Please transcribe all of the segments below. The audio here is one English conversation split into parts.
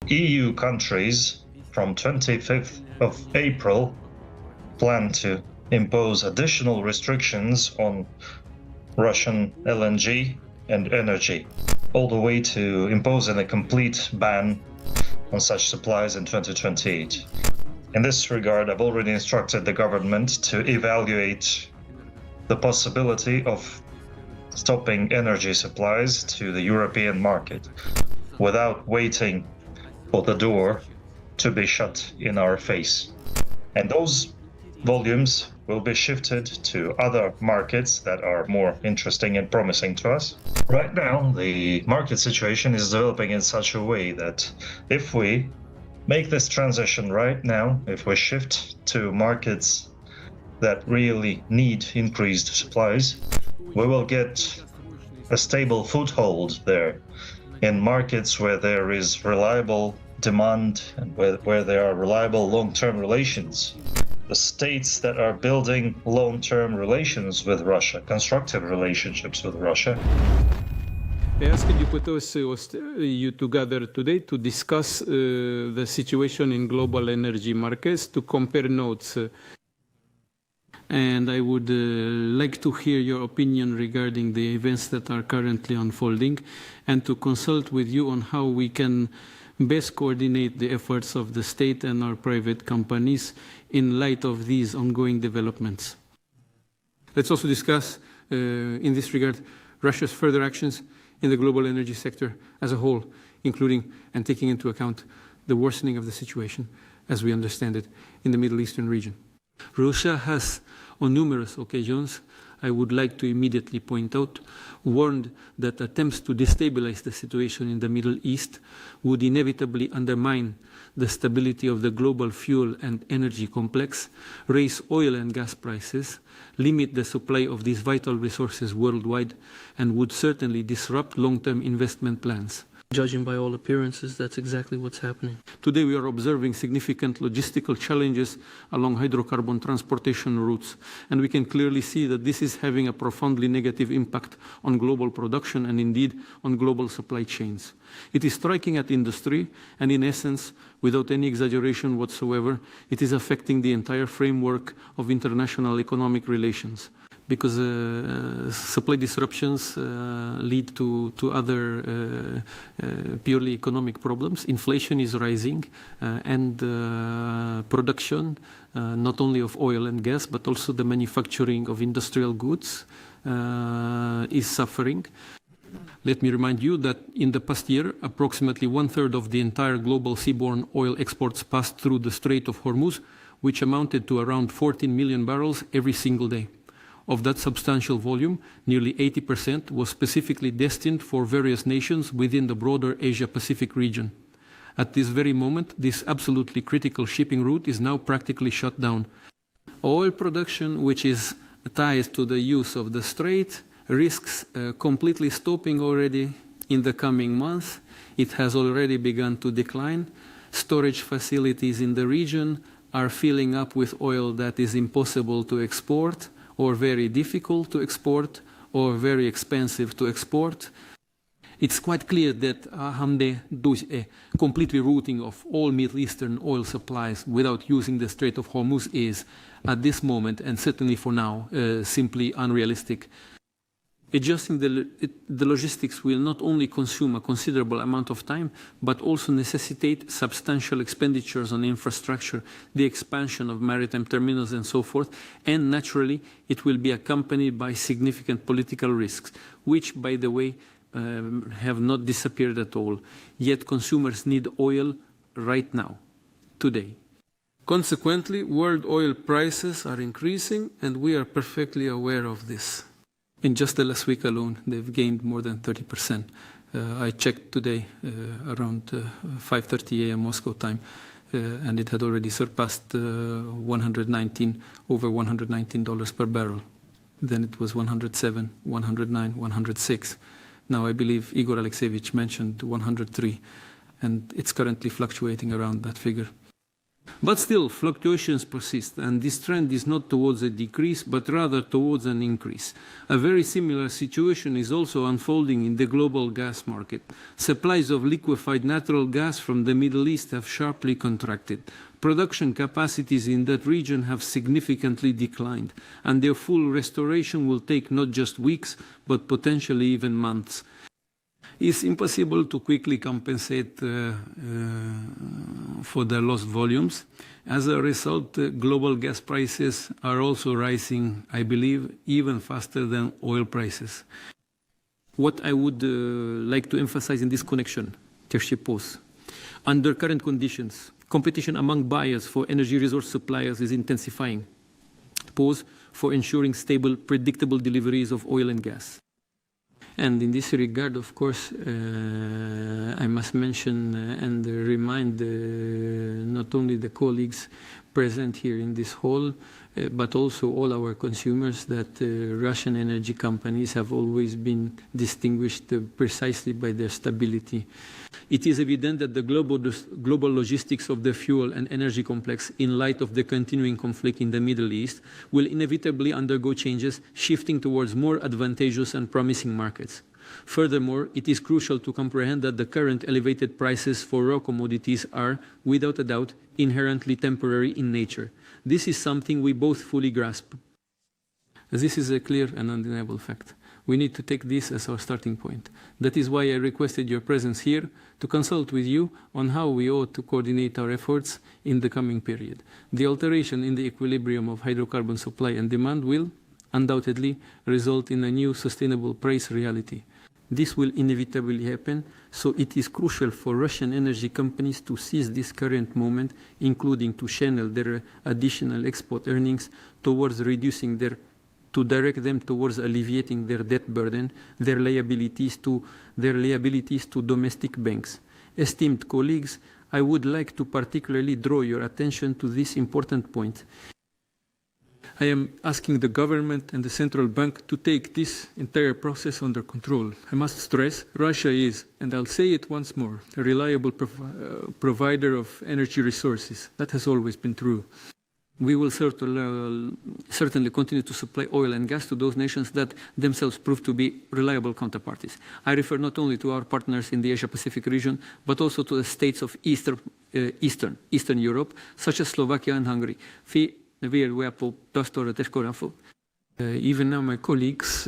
EU countries from 25th of April plan to impose additional restrictions on Russian LNG and energy, all the way to imposing a complete ban on such supplies in 2028. In this regard, I've already instructed the government to evaluate the possibility of stopping energy supplies to the European market without waiting for the door to be shut in our face. And those volumes will be shifted to other markets that are more interesting and promising to us. Right now, the market situation is developing in such a way that if we make this transition right now, if we shift to markets that really need increased supplies, we will get a stable foothold there in markets where there is reliable demand and where there are reliable long-term relations. The states that are building long-term relations with Russia, constructive relationships with Russia. I asked you together today to discuss the situation in global energy markets, to compare notes. And I would like to hear your opinion regarding the events that are currently unfolding and to consult with you on how we can best coordinate the efforts of the state and our private companies in light of these ongoing developments. Let's also discuss, in this regard, Russia's further actions in the global energy sector as a whole, including and taking into account the worsening of the situation, as we understand it, in the Middle Eastern region. Russia has, on numerous occasions, I would like to immediately point out, warned that attempts to destabilize the situation in the Middle East would inevitably undermine the stability of the global fuel and energy complex, raise oil and gas prices, limit the supply of these vital resources worldwide, and would certainly disrupt long-term investment plans. Judging by all appearances, that's exactly what's happening. Today we are observing significant logistical challenges along hydrocarbon transportation routes, and we can clearly see that this is having a profoundly negative impact on global production and indeed on global supply chains. It is striking at industry, and in essence, without any exaggeration whatsoever, it is affecting the entire framework of international economic relations. Because supply disruptions lead to other purely economic problems. Inflation is rising, and production, not only of oil and gas, but also the manufacturing of industrial goods is suffering. Let me remind you that in the past year, approximately 1/3 of the entire global seaborne oil exports passed through the Strait of Hormuz, which amounted to around 14 million barrels every single day. Of that substantial volume, nearly 80% was specifically destined for various nations within the broader Asia-Pacific region. At this very moment, this absolutely critical shipping route is now practically shut down. Oil production, which is tied to the use of the strait, risks completely stopping already in the coming months. It has already begun to decline. Storage facilities in the region are filling up with oil that is impossible to export, or very difficult to export, or very expensive to export. It's quite clear that Hamde does a complete rerouting of all Middle Eastern oil supplies without using the Strait of Hormuz is, at this moment, and certainly for now, simply unrealistic. Adjusting the logistics will not only consume a considerable amount of time, but also necessitate substantial expenditures on infrastructure, the expansion of maritime terminals and so forth, and naturally it will be accompanied by significant political risks, which, by the way, have not disappeared at all. Yet consumers need oil right now, today. Consequently, world oil prices are increasing, and we are perfectly aware of this. In just the last week alone, they've gained more than 30%. I checked today around 5:30 a.m. Moscow time, and it had already surpassed over $119 per barrel. Then it was 107, 109, 106. Now I believe Igor Alexeyevich mentioned 103, and it's currently fluctuating around that figure. But still, fluctuations persist, and this trend is not towards a decrease, but rather towards an increase. A very similar situation is also unfolding in the global gas market. Supplies of liquefied natural gas from the Middle East have sharply contracted. Production capacities in that region have significantly declined, and their full restoration will take not just weeks, but potentially even months. It's impossible to quickly compensate for the lost volumes. As a result, global gas prices are also rising, I believe, even faster than oil prices. What I would like to emphasize in this connection, under current conditions, competition among buyers for energy resource suppliers is intensifying. For ensuring stable, predictable deliveries of oil and gas. And in this regard, of course, I must mention and remind not only the colleagues present here in this hall, but also all our consumers that Russian energy companies have always been distinguished precisely by their stability. It is evident that the global logistics of the fuel and energy complex, in light of the continuing conflict in the Middle East, will inevitably undergo changes, shifting towards more advantageous and promising markets. Furthermore, it is crucial to comprehend that the current elevated prices for raw commodities are, without a doubt, inherently temporary in nature. This is something we both fully grasp. This is a clear and undeniable fact. We need to take this as our starting point. That is why I requested your presence here to consult with you on how we ought to coordinate our efforts in the coming period. The alteration in the equilibrium of hydrocarbon supply and demand will, undoubtedly, result in a new sustainable price reality. This will inevitably happen, so it is crucial for Russian energy companies to seize this current moment, including to channel their additional export earnings towards reducing to direct them towards alleviating their debt burden, their liabilities to domestic banks. Esteemed colleagues, I would like to particularly draw your attention to this important point. I am asking the government and the central bank to take this entire process under control. I must stress, Russia is, and I'll say it once more, a reliable provider of energy resources. That has always been true. We will certainly continue to supply oil and gas to those nations that themselves prove to be reliable counterparties. I refer not only to our partners in the Asia-Pacific region, but also to the states of Eastern Europe, such as Slovakia and Hungary. Even now my colleagues,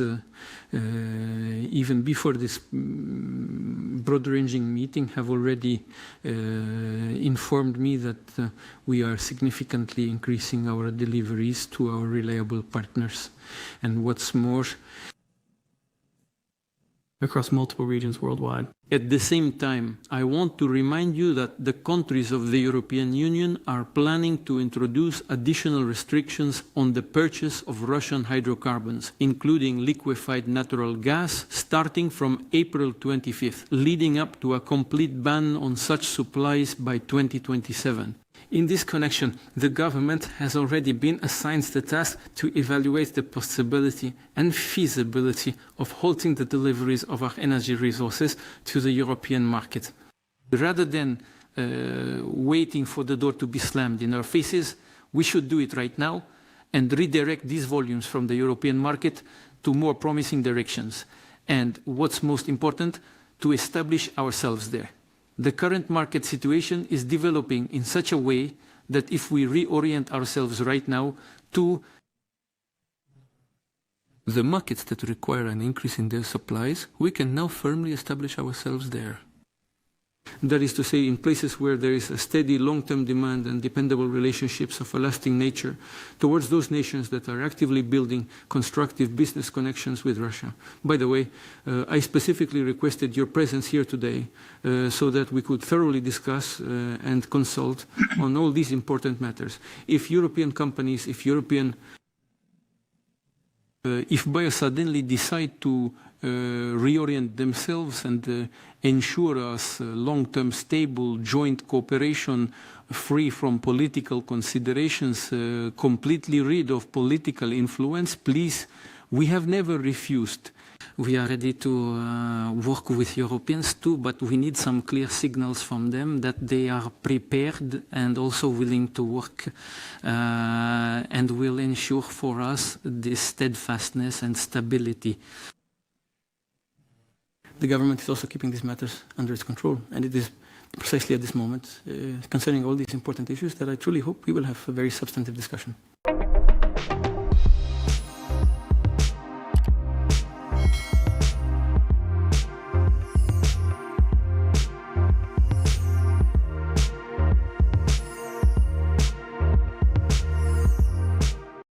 even before this broad-ranging meeting, have already informed me that we are significantly increasing our deliveries to our reliable partners. And what's more, across multiple regions worldwide. At the same time, I want to remind you that the countries of the European Union are planning to introduce additional restrictions on the purchase of Russian hydrocarbons, including liquefied natural gas, starting from April 25th, leading up to a complete ban on such supplies by 2027. In this connection, the government has already been assigned the task to evaluate the possibility and feasibility of halting the deliveries of our energy resources to the European market. Rather than waiting for the door to be slammed in our faces, we should do it right now and redirect these volumes from the European market to more promising directions. And what's most important, to establish ourselves there. The current market situation is developing in such a way that if we reorient ourselves right now to the markets that require an increase in their supplies, we can now firmly establish ourselves there. That is to say, in places where there is a steady long-term demand and dependable relationships of a lasting nature, towards those nations that are actively building constructive business connections with Russia. By the way, I specifically requested your presence here today so that we could thoroughly discuss and consult on all these important matters. If European companies, if buyers suddenly decide to reorient themselves and ensure us long-term stable joint cooperation free from political considerations, completely rid of political influence, please We have never refused. We are ready to work with Europeans too, but we need some clear signals from them that they are prepared and also willing to work and will ensure for us this steadfastness and stability. The government is also keeping these matters under its control, and it is precisely at this moment, concerning all these important issues, that I truly hope we will have a very substantive discussion.